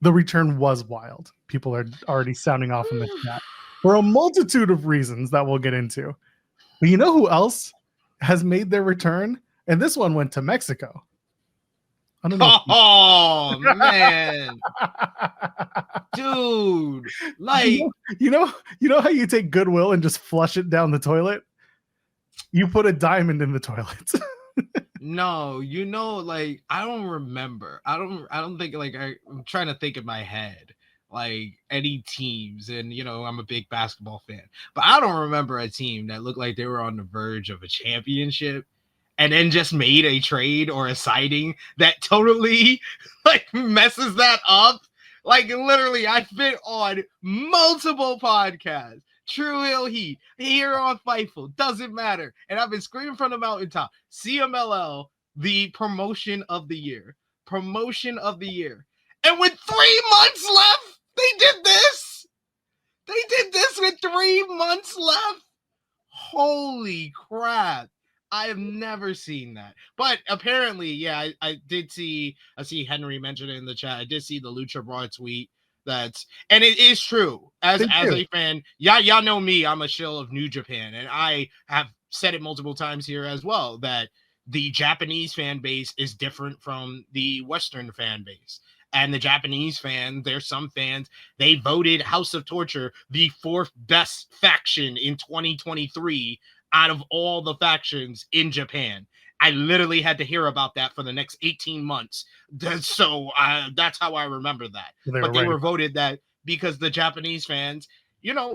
The return was wild. People are already sounding off in the chat for a multitude of reasons that we'll get into. But you know who else has made their return? And this one went to Mexico. I don't know. Oh man, dude! Like you know how you take Goodwill and just flush it down the toilet? You put a diamond in the toilet. no, like I don't remember. I don't think like I'm trying to think in my head like any teams, and I'm a big basketball fan, but I don't remember a team that looked like they were on the verge of a championship and then just made a trade or a signing that totally like messes that up. Like literally, I've been on multiple podcasts, True Hill Heat, here on Fightful, doesn't matter. And I've been screaming from the mountaintop, CMLL, the promotion of the year. Promotion of the year. And with 3 months left, they did this. They did this with 3 months left. Holy crap. I have never seen that. But apparently, yeah, I see Henry mentioned it in the chat. I did see the Lucha Raw tweet. And it is true. As a fan, y'all know me, I'm a shill of New Japan. And I have said it multiple times here as well, that the Japanese fan base is different from the Western fan base. And the Japanese fan, there's some fans, they voted House of Torture the 4th best faction in 2023 out of all the factions in Japan. I literally had to hear about that for the next 18 months. So that's how I remember that. They were voted that because the Japanese fans,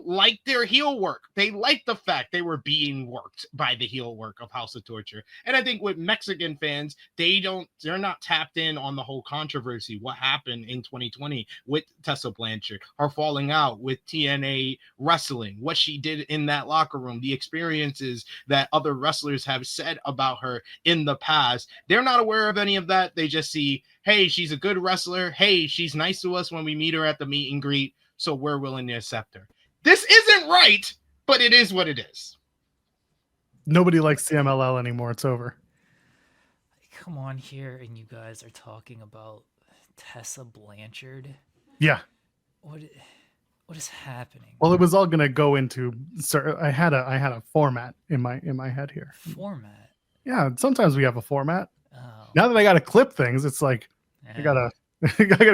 like their heel work. They like the fact they were being worked by the heel work of House of Torture. And I think with Mexican fans, they're not tapped in on the whole controversy. What happened in 2020 with Tessa Blanchard, her falling out with TNA Wrestling, what she did in that locker room, the experiences that other wrestlers have said about her in the past. They're not aware of any of that. They just see, hey, she's a good wrestler. Hey, she's nice to us when we meet her at the meet and greet. So we're willing to accept her. This isn't right, but it is what it is. Nobody likes CMLL anymore. It's over. Come on here, and you guys are talking about Tessa Blanchard. Yeah. What is happening? Well, it was all gonna go into. Sir, I had a format in my head here. Format. Yeah. Sometimes we have a format. Oh. Now that I gotta clip things, it's like I gotta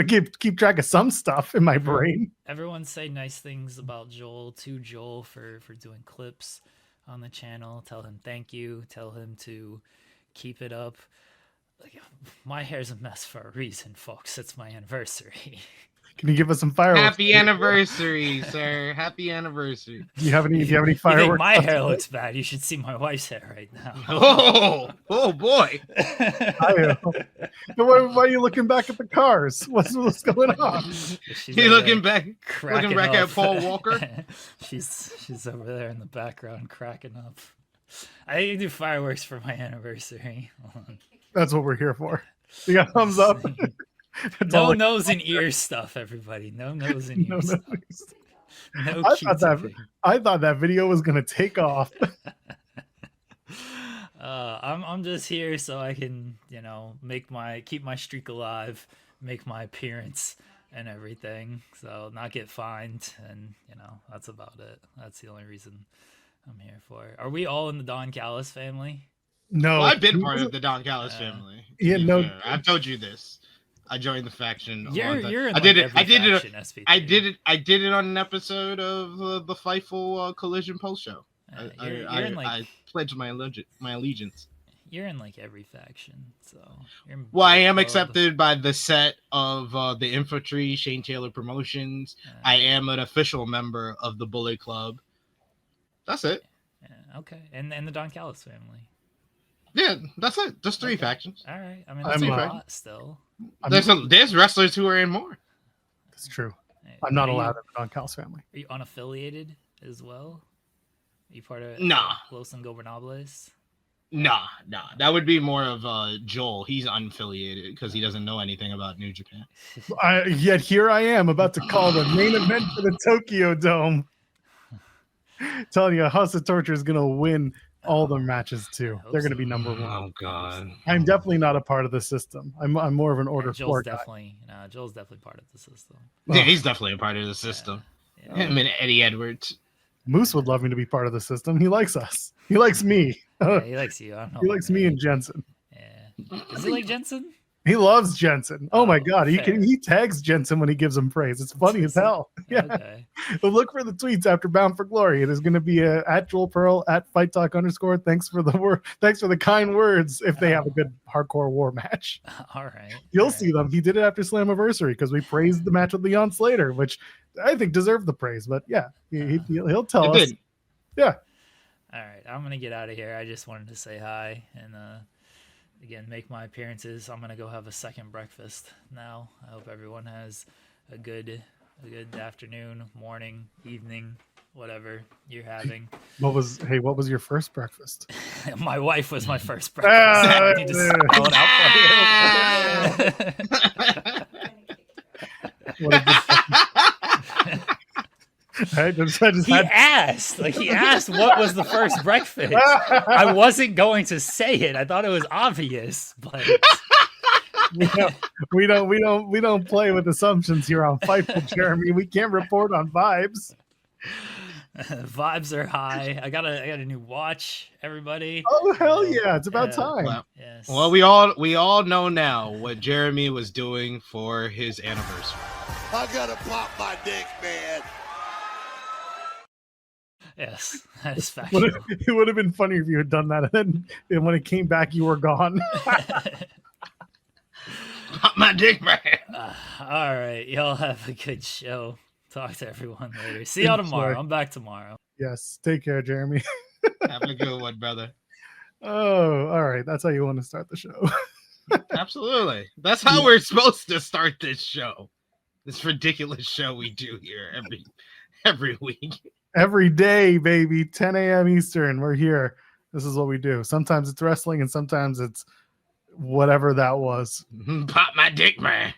keep track of some stuff in my brain. Everyone say nice things about Joel to Joel for doing clips on the channel. Tell him thank you. Tell him to keep it up. Like, my hair's a mess for a reason, folks. It's my anniversary. Can you give us some fireworks? Happy anniversary, sir. Happy anniversary. Do you have any fireworks? You think my hair looks bad? You should see my wife's hair right now. Oh boy. Why are you looking back at the cars? What's going on? You looking back at Paul Walker? she's over there in the background cracking up. I need to do fireworks for my anniversary. That's what we're here for. You got thumbs up. No nose and ear stuff, everybody. No nose and ear stuff. No I thought that video was gonna take off. I'm just here so I can, keep my streak alive, make my appearance and everything. So not get fined, and that's about it. That's the only reason I'm here for. Are we all in the Don Callis family? No, well, I've been part of the Don Callis family. Yeah, no, fair. I've told you this. I joined the faction. You're in I did it on an episode of the Fightful Collision post show. I pledged my allegiance. You're in like every faction, so. I am accepted by the set of the Infantry Shane Taylor Promotions. I am an official member of the Bullet Club. That's it. Yeah, okay, and the Don Callis family. Yeah, that's it. Just 3 factions. All right, I mean that's a lot still. There's wrestlers who are in more. That's true. I'm not allowed in the Don Callis family. Are you unaffiliated as well? Are you part of Los Ingobernables? Nah. That would be more of Joel. He's unaffiliated because he doesn't know anything about New Japan. Yet here I am about to call the main event for the Tokyo Dome. Telling you, House of Torture is going to win all their matches too. hope They're going to so. be number one. Oh God. I'm definitely not a part of the system. I'm more of an order Joel's 4 guy. Joel's definitely part of the system. Yeah, he's definitely a part of the system. Yeah. Him and Eddie Edwards. Moose would love me to be part of the system. He likes us. He likes me. Yeah, he likes you. I don't know. He likes me and Jensen. Yeah. Does he like Jensen? He loves Jensen. Oh my God. fair. He tags Jensen when he gives him praise. It's funny as hell. Yeah. Okay. But look for the tweets after Bound for Glory. It is going to be at Joel Pearl at Fight Talk _. Thanks for the kind words. If they have a good hardcore war match, All right. you'll see them. He did it after Slammiversary because we praised the match with Leon Slater, which I think deserved the praise. But yeah, he'll tell us. Yeah. All right. I'm gonna get out of here. I just wanted to say hi and again make my appearances. I'm gonna go have a second breakfast now. I hope everyone has a good afternoon, morning, evening, whatever you're having. What was your first breakfast? My wife was my first breakfast. I need to spell it out for you. What I just He asked what was the first breakfast. I wasn't going to say it. I thought it was obvious, but we don't play with assumptions here on Fightful, Jeremy. We can't report on vibes. Vibes are high. I got a new watch, everybody. Oh hell yeah! It's about time. Well, Yes. well, we all know now what Jeremy was doing for his anniversary. I gotta pop my dick, man. Yes, that is factual. It would have been funny if you had done that, and then when it came back, you were gone. Pop my dick, man. All right, y'all have a good show. Talk to everyone later. See y'all tomorrow. I'm back tomorrow. Yes, take care, Jeremy. Have a good one, brother. Oh, all right. That's how you want to start the show. Absolutely. That's how we're supposed to start this show. This ridiculous show we do here every week. Every day, baby, 10 a.m. Eastern. We're here. This is what we do. Sometimes it's wrestling, and sometimes it's whatever that was. Pop my dick, man.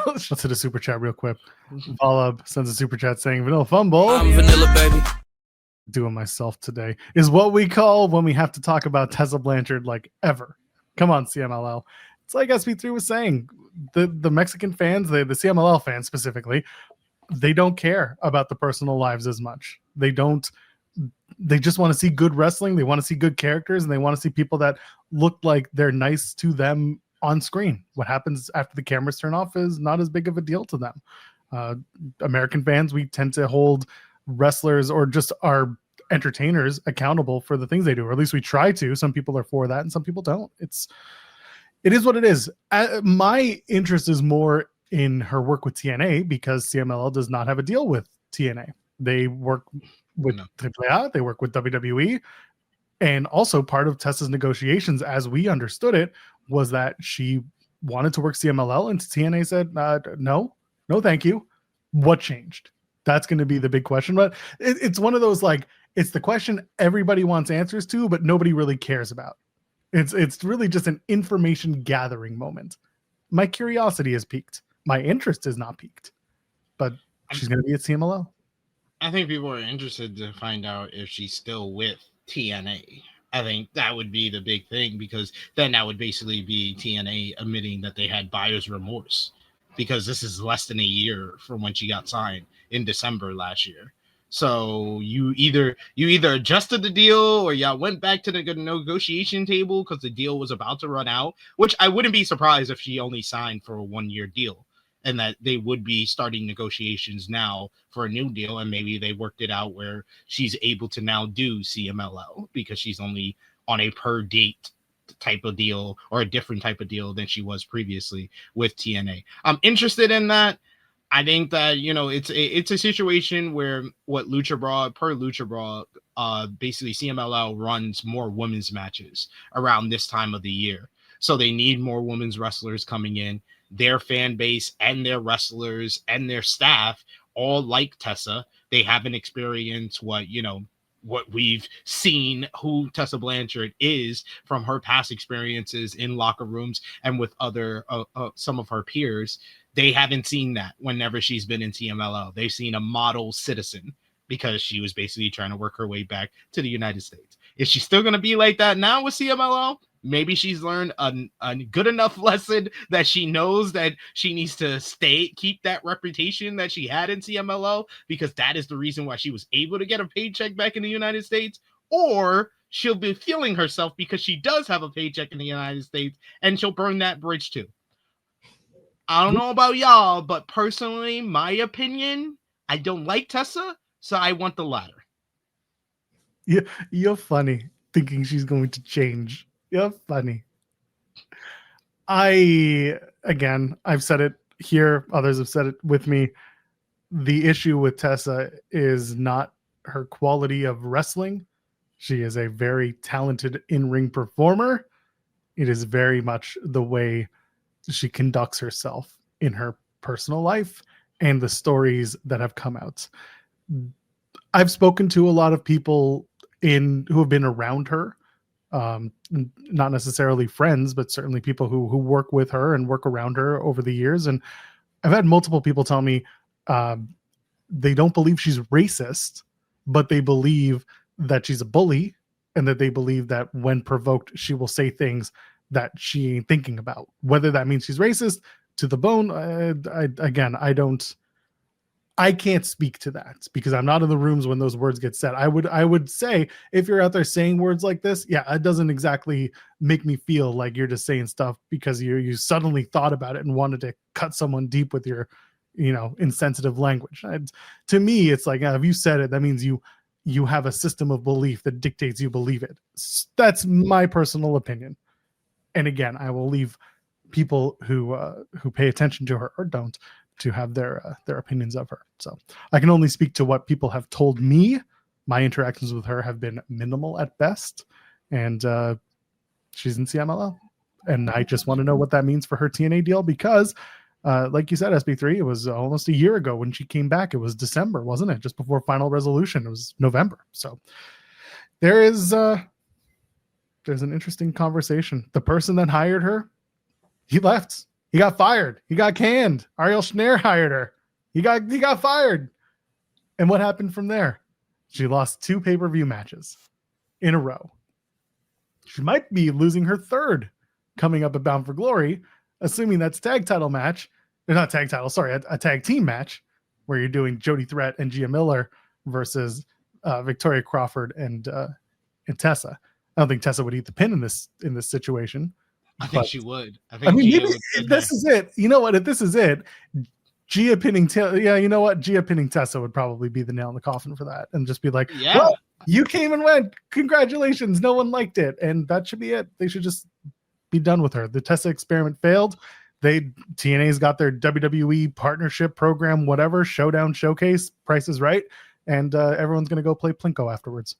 Let's hit a super chat real quick. Volub sends a super chat saying, Vanilla Fumble. I'm vanilla, baby. Doing myself today is what we call when we have to talk about Tessa Blanchard like ever. Come on, CMLL. It's like SP3 was saying. The Mexican fans, the CMLL fans specifically, they don't care about the personal lives as much. They just want to see good wrestling. They want to see good characters, and they want to see people that look like they're nice to them on screen. What happens after the cameras turn off is not as big of a deal to them. American fans, we tend to hold wrestlers or just our entertainers accountable for the things they do, or at least we try to. Some people are for that and some people don't. It is what it is. My interest is more in her work with TNA because CMLL does not have a deal with TNA. They work with AAA, they work with WWE, and also part of Tessa's negotiations, as we understood it, was that she wanted to work CMLL, and TNA said, no, thank you. What changed? That's going to be the big question. But it's one of those, like, it's the question everybody wants answers to, but nobody really cares about. It's really just an information gathering moment. My curiosity is piqued. My interest is not piqued. But she's going to be at CMLL. I think people are interested to find out if she's still with TNA. I think that would be the big thing, because then that would basically be TNA admitting that they had buyer's remorse, because this is less than a year from when she got signed in December last year. So you either adjusted the deal or y'all went back to the negotiation table because the deal was about to run out, which I wouldn't be surprised if she only signed for a 1-year deal and that they would be starting negotiations now for a new deal. And maybe they worked it out where she's able to now do CMLL because she's only on a per date type of deal or a different type of deal than she was previously with TNA. I'm interested in that. I think that, it's a situation where per Lucha Brawl, basically CMLL runs more women's matches around this time of the year. So they need more women's wrestlers coming in. Their fan base and their wrestlers and their staff all like Tessa. They haven't experienced what we've seen who Tessa Blanchard is from her past experiences in locker rooms and with other some of her peers. They haven't seen that whenever she's been in CMLL. They've seen a model citizen because she was basically trying to work her way back to the United States. Is she still going to be like that now with CMLL? Maybe she's learned a good enough lesson that she knows that she needs to keep that reputation that she had in CMLL, because that is the reason why she was able to get a paycheck back in the United States. Or she'll be feeling herself because she does have a paycheck in the United States and she'll burn that bridge too. I don't know about y'all, but personally, my opinion, I don't like Tessa, so I want the latter. You're funny thinking she's going to change. You're funny. I've said it here. Others have said it with me. The issue with Tessa is not her quality of wrestling. She is a very talented in-ring performer. It is very much the way she conducts herself in her personal life and the stories that have come out. I've spoken to a lot of people who have been around her, not necessarily friends, but certainly people who work with her and work around her over the years. And I've had multiple people tell me they don't believe she's racist, but they believe that she's a bully, and that they believe that when provoked, she will say things that she ain't thinking about. Whether that means she's racist to the bone, I can't speak to that because I'm not in the rooms when those words get said. I would say if you're out there saying words like this, yeah, it doesn't exactly make me feel like you're just saying stuff because you suddenly thought about it and wanted to cut someone deep with your, insensitive language. To me, it's like, if you said it, that means you have a system of belief that dictates you believe it. That's my personal opinion. And again, I will leave people who pay attention to her or don't to have their opinions of her. So I can only speak to what people have told me. My interactions with her have been minimal at best, and she's in CMLL, and I just want to know what that means for her TNA deal because, like you said, SB3, it was almost a year ago when she came back. It was December, wasn't it? Just before Final Resolution. It was November. So there's an interesting conversation. The person that hired her, he left. He got fired. He got canned. Ariel Schneer hired her. He got fired. And what happened from there? She lost 2 pay-per-view matches in a row. She might be losing her 3rd coming up at Bound for Glory, assuming that's tag title match. Not tag title, sorry, a tag team match where you're doing Jody Threat and Gia Miller versus Victoria Crawford and Tessa. I don't think Tessa would eat the pin in this situation. I think she would. I think maybe this is it. You know what? If this is it, Gia pinning Tessa would probably be the nail in the coffin for that, and just be like, yeah, well, you came and went. Congratulations. No one liked it, and that should be it. They should just be done with her. The Tessa experiment failed. TNA's got their WWE partnership program, whatever, Showdown Showcase, Price is Right, and everyone's gonna go play Plinko afterwards.